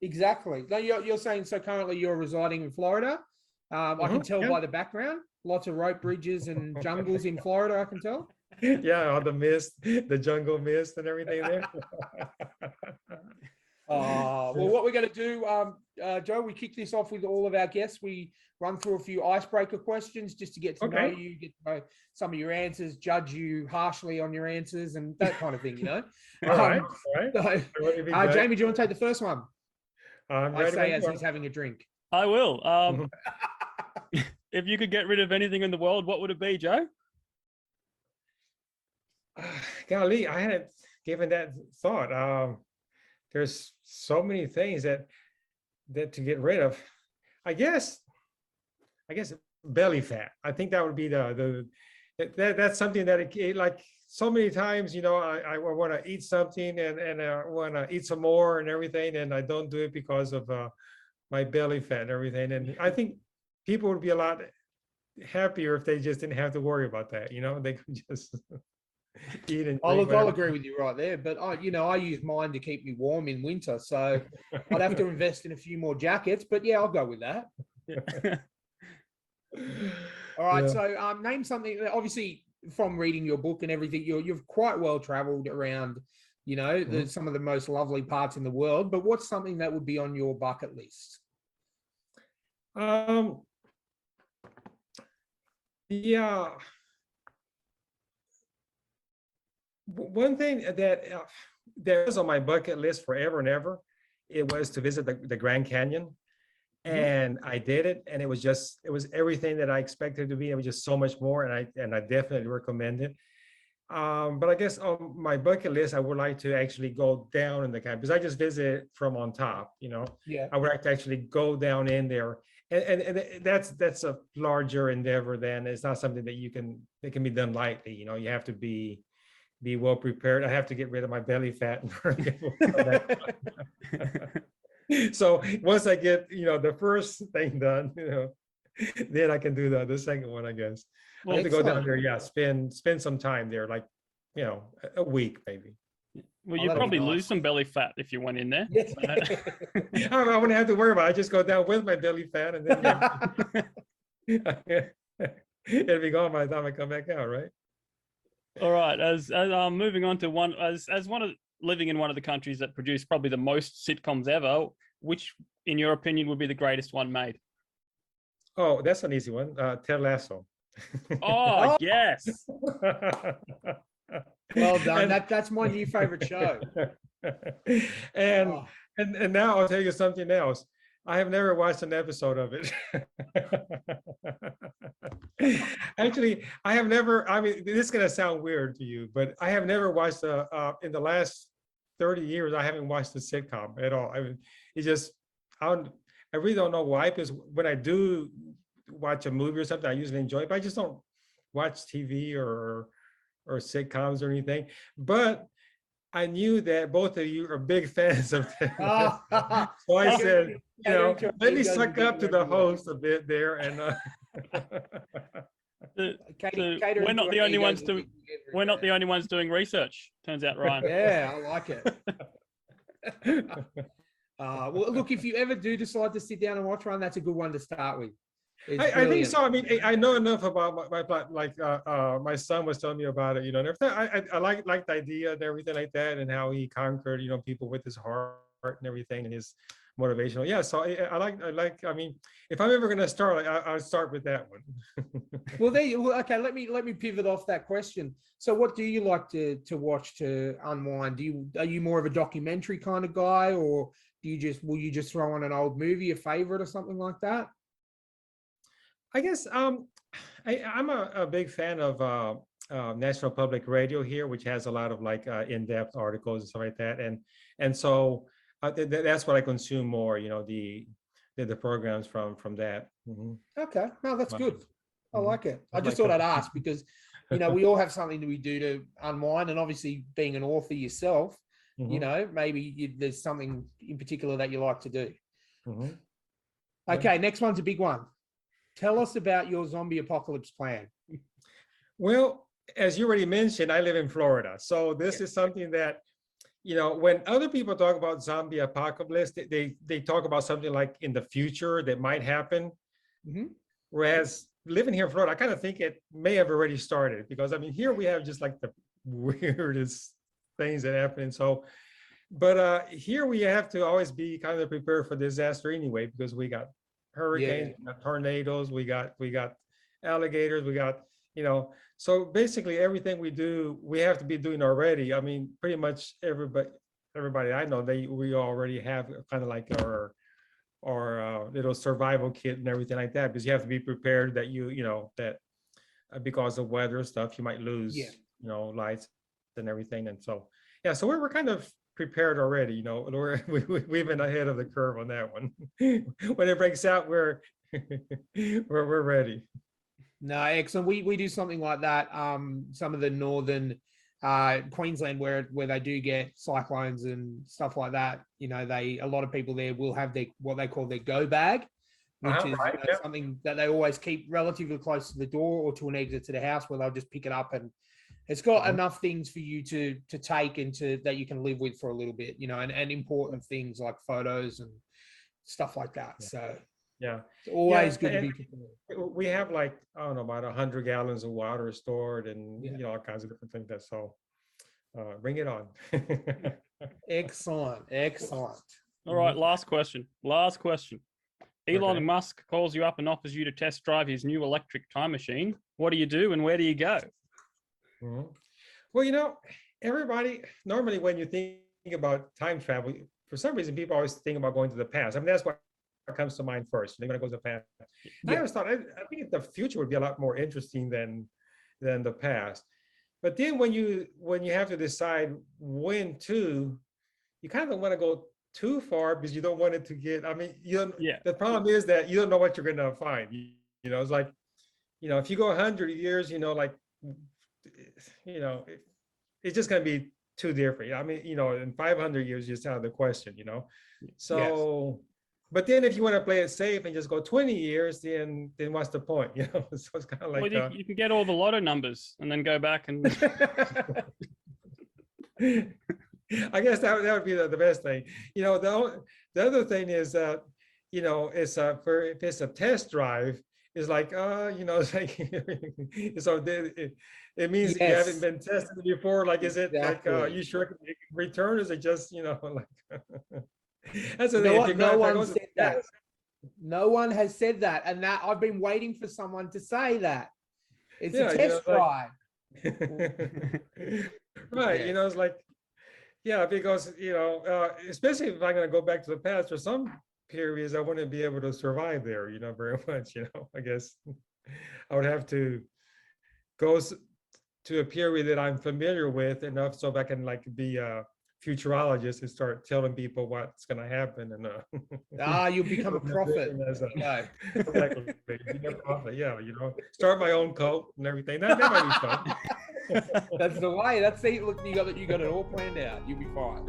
Exactly. No, you're saying so currently you're residing in Florida. I can tell Yeah. by the background, lots of rope bridges and jungles in Florida, I can tell. Yeah, all the mist, the jungle mist and everything there. Well, what we're going to do, Joe, we kick this off with all of our guests. We run through a few icebreaker questions just to get to know Okay. you, get to know some of your answers, judge you harshly on your answers, and that kind of thing, you know? All right. All right. So, Ready to be good. Jamie, do you want to take the first one? I'm I ready say when as you he's having a drink. I will. If you could get rid of anything in the world, what would it be, Joe? Golly, I hadn't given that thought. There's so many things that to get rid of. I guess belly fat. I think that would be that's something that like so many times, you know, I want to eat something and I want to eat some more and everything, and I don't do it because of my belly fat and everything. And I think people would be a lot happier if they just didn't have to worry about that. You know, they could just eat and drink I'll agree with you right there, but I use mine to keep me warm in winter, so I'd have to invest in a few more jackets. But yeah, I'll go with that. All right, Yeah. so name something that obviously from reading your book and everything, you've quite well traveled around, you know, some of the most lovely parts in the world. But what's something that would be on your bucket list? Yeah. One thing that was on my bucket list forever and ever, it was to visit the Grand Canyon. And I did it, and it was everything that I expected it to be. It was just so much more, and I definitely recommend it. But I guess on my bucket list, I would like to actually go down in the canyon, because I just visited from on top, you know. Yeah. I would like to actually go down in there, and that's a larger endeavor. Then it's not something that can be done lightly. You know, you have to be well prepared. I have to get rid of my belly fat. So once I get, you know, the first thing done, you know, then I can do the second one, I guess. I have to go down there, yeah, spend some time there, like, you know, a week maybe. Well, you'd probably lose some belly fat if you went in there. Yes. I wouldn't have to worry about it. I just go down with my belly fat, and then it'll be gone by the time I come back out, right? All right. As moving on to one, as one of living in one of the countries that produce probably the most sitcoms ever, which, in your opinion, would be the greatest one made? Oh, that's an easy one. Ted Lasso. Oh, yes. Well done. That's my new favorite show. And now I'll tell you something else. I have never watched an episode of it. Actually, I have never, I mean, this is going to sound weird to you, but I have never watched in the last 30 years, I haven't watched a sitcom at all. I mean, it's just, I really don't know why, because when I do watch a movie or something, I usually enjoy it, but I just don't watch TV or sitcoms or anything. But I knew that both of you are big fans of them. So I said, you know, let me suck up to the host a bit there. And we're not the only ones doing. We're not the only ones doing research. Turns out, Ryan. Yeah, I like it. Well, look, if you ever do decide to sit down and watch one, that's a good one to start with. I think so. I mean, I know enough about my son was telling me about it, you know, and everything. I like the idea and everything like that, and how he conquered, you know, people with his heart and everything, and his motivational. Yeah, so I like. I mean, if I'm ever going to start, I'll start with that one. Well, okay. Let me pivot off that question. So, what do you like to watch to unwind? Are you more of a documentary kind of guy, or will you just throw on an old movie, a favorite, or something like that? I guess I'm a big fan of National Public Radio here, which has a lot of like in-depth articles and stuff like that, and so that's what I consume more. You know, the programs from that. Mm-hmm. Okay, no, that's good. I like it. I just thought I'd ask because, you know, we all have something that we do to unwind, and obviously being an author yourself, you know, maybe there's something in particular that you like to do. Mm-hmm. Okay, next one's a big one. Tell us about your zombie apocalypse plan. Well, as you already mentioned, I live in Florida. So this is something that, when other people talk about zombie apocalypse, they talk about something like in the future that might happen. Mhm. Whereas living here in Florida, I kind of think it may have already started, because I mean, here we have just like the weirdest things that happen. So, but here we have to always be kind of prepared for disaster anyway, because we got hurricanes, we got tornadoes, we got alligators, we got, so basically everything we do, we have to be doing already. I mean, pretty much everybody I know, we already have kind of like our little survival kit and everything like that, because you have to be prepared that that because of weather stuff, you might lose, lights and everything. And so, yeah, so we're kind of prepared already, we've been ahead of the curve on that one. When it breaks out, we're we're ready. No, excellent. We do something like that. Some of the northern Queensland where they do get cyclones and stuff like that. A lot of people there will have what they call their go bag, which is Right, something that they always keep relatively close to the door or to an exit to the house, where they'll just pick it up, and it's got enough things for you to take into that you can live with for a little bit, and important things like photos and stuff like that. So yeah, it's always good to be prepared. We have like, I don't know, about 100 gallons of water stored, and all kinds of different things. So bring it on. Excellent. All right, last question. Elon Musk calls you up and offers you to test drive his new electric time machine. What do you do and where do you go? Well, everybody, normally when you think about time travel, for some reason, people always think about going to the past. I mean, that's what comes to mind first. They're going to go to the past. I always thought, I think the future would be a lot more interesting than the past. But then when you have to decide when to, you kind of want to go too far, because you don't want it to get, I mean, the problem is that you don't know what you're going to find. It's like, if you go 100 years, it's just going to be too different. I mean, in 500 years, just out of the question, So, but then if you want to play it safe and just go 20 years, then what's the point? So it's kind of like. Well, you can get all the lotto numbers and then go back and. I guess that would be the best thing. The other thing is that, it's if it's a test drive, it's like, it's like, so it means you haven't been tested before. Like, is it like, you sure it can return? Is it just, like, that's the thing. No one said that. No one has said that. And that I've been waiting for someone to say that. It's a test drive. Right. It's like, because, especially if I'm going to go back to the past, for some periods, I wouldn't be able to survive there, very much, I guess I would have to go to a period that I'm familiar with enough so I can like be a futurologist and start telling people what's going to happen. And you'll become a prophet. Exactly. Be a prophet, start my own cult and everything. That might be fun. That's the way. Look, you got it all planned out. You'll be fine.